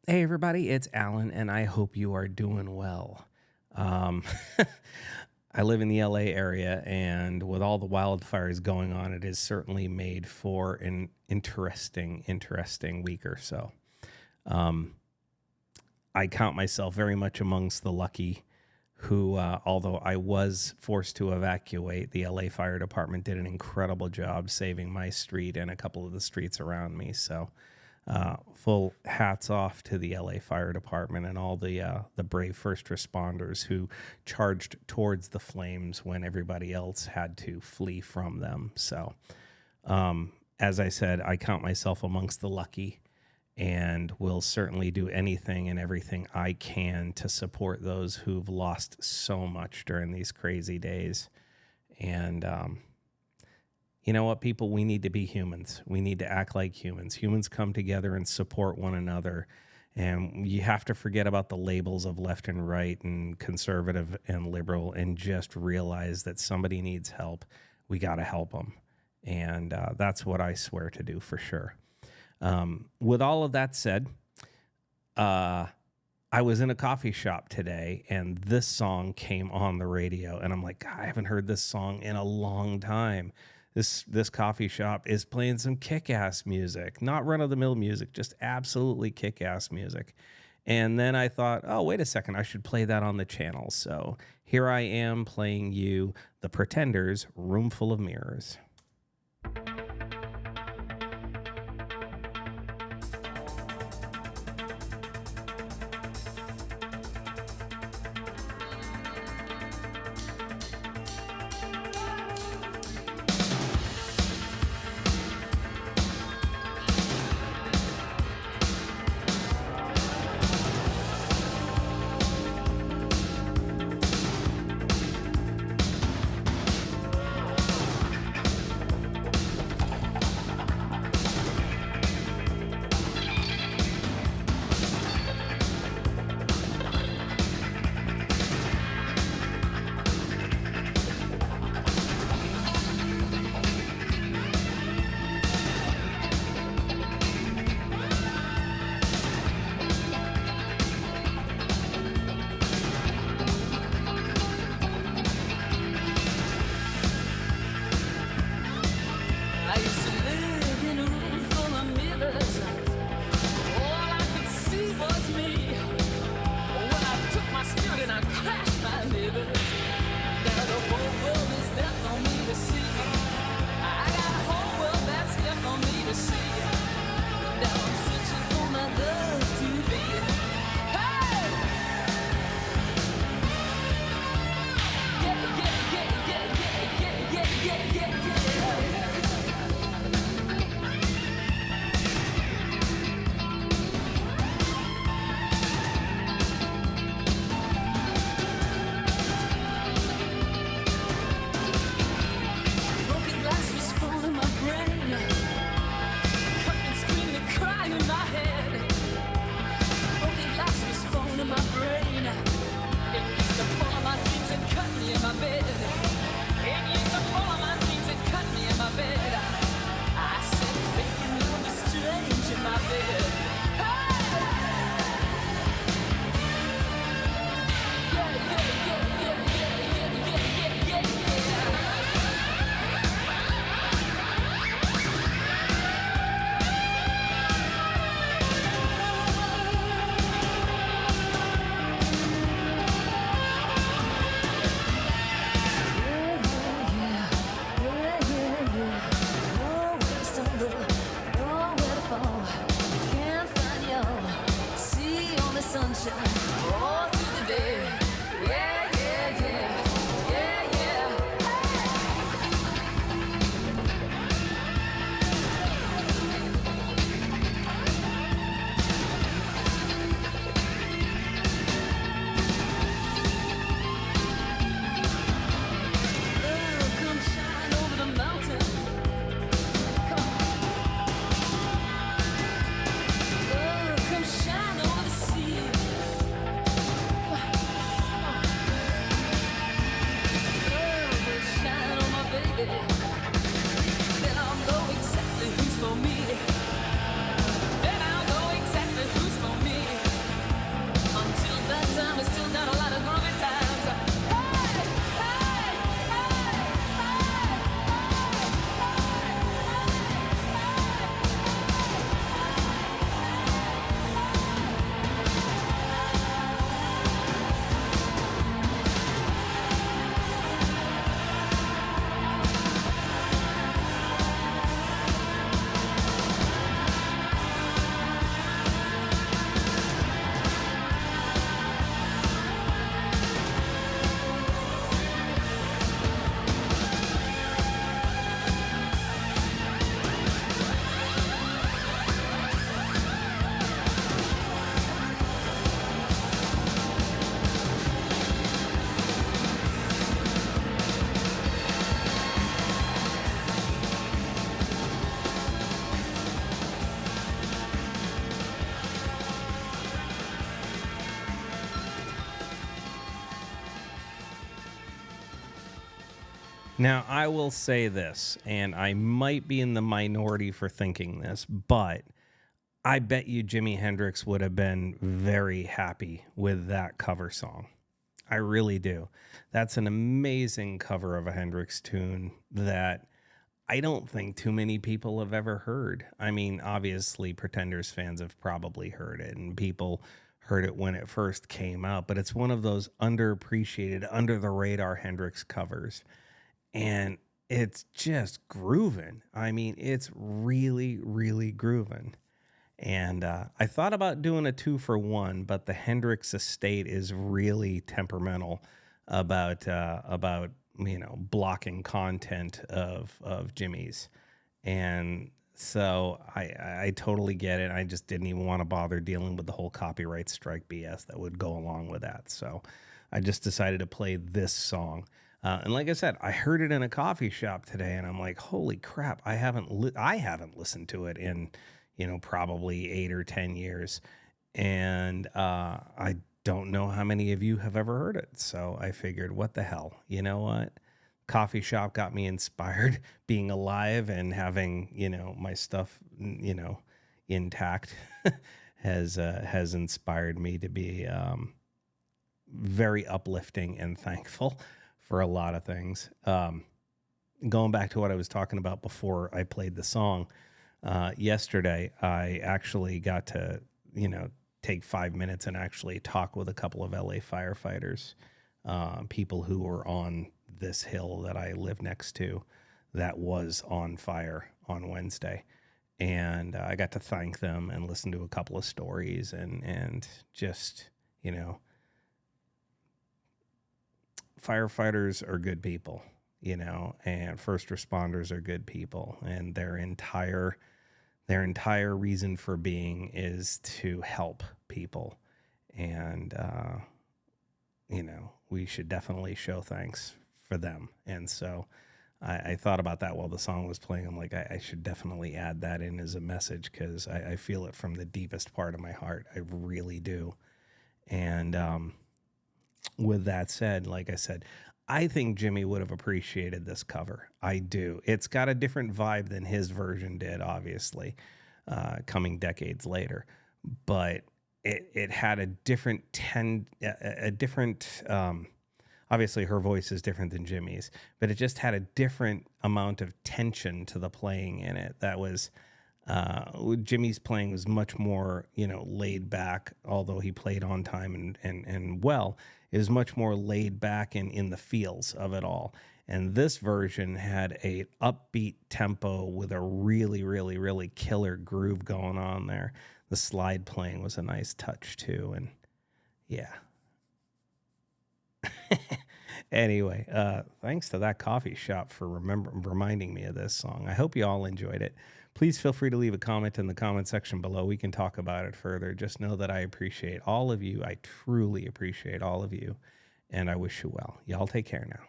Hey, everybody, it's Alan, and I hope you are doing well. Um, I live in the LA area, and with all the wildfires going on, it has certainly made for an interesting week or so. I count myself very much amongst the lucky who, although I was forced to evacuate, the LA Fire Department did an incredible job saving my street and a couple of the streets around me. So full hats off to the LA Fire Department and all the brave first responders who charged towards the flames when everybody else had to flee from them. So, as I said, I count myself amongst the lucky and will certainly do anything and everything I can to support those who've lost so much during these crazy days. And, you know what, people? We need to be humans. We need to act like humans. Humans come together and support one another. And you have to forget about the labels of left and right and conservative and liberal and just realize that somebody needs help. We got to help them. And that's what I swear to do for sure. With all of that said, I was in a coffee shop today and this song came on the radio. And I'm like, God, I haven't heard this song in a long time. This coffee shop is playing some kick-ass music, not run-of-the-mill music, just absolutely kick-ass music. And then I thought, oh, wait a second, I should play that on the channel. So here I am playing you The Pretenders, Room Full of Mirrors. Now, I will say this, and I might be in the minority for thinking this, but I bet you Jimi Hendrix would have been very happy with that cover song. I really do. That's an amazing cover of a Hendrix tune that I don't think too many people have ever heard. I mean, obviously, Pretenders fans have probably heard it, and people heard it when it first came out, but it's one of those underappreciated, under the radar Hendrix covers. And it's just grooving. I mean, it's really, really grooving. And I thought about doing a 2-for-1, but the Hendrix estate is really temperamental about blocking content of Jimmy's, and so I totally get it. I just didn't even want to bother dealing with the whole copyright strike BS that would go along with that. So I just decided to play this song. And like I said, I heard it in a coffee shop today, and I'm like, holy crap! I haven't listened to it in probably 8 or 10 years, and I don't know how many of you have ever heard it. So I figured, what the hell? You know what? Coffee shop got me inspired. Being alive and having my stuff intact has inspired me to be very uplifting and thankful for a lot of things. Going back to what I was talking about before I played the song, yesterday I actually got to take 5 minutes and actually talk with a couple of LA firefighters, people who were on this hill that I live next to that was on fire on Wednesday. And I got to thank them and listen to a couple of stories and just, firefighters are good people, and first responders are good people, and their entire reason for being is to help people. And, we should definitely show thanks for them. And so I thought about that while the song was playing. I'm like, I should definitely add that in as a message, because I feel it from the deepest part of my heart. I really do. And with that said, like I said, I think Jimmy would have appreciated this cover. I do. It's got a different vibe than his version did, obviously, coming decades later. But it had a different obviously her voice is different than Jimmy's, but it just had a different amount of tension to the playing in it. That was Jimmy's playing was much more, laid back, although he played on time and well. It was much more laid back and in the feels of it all. And this version had a upbeat tempo with a really, really, really killer groove going on there. The slide playing was a nice touch too. And yeah. Anyway, thanks to that coffee shop for reminding me of this song. I hope you all enjoyed it. Please feel free to leave a comment in the comment section below. We can talk about it further. Just know that I appreciate all of you. I truly appreciate all of you, and I wish you well. Y'all take care now.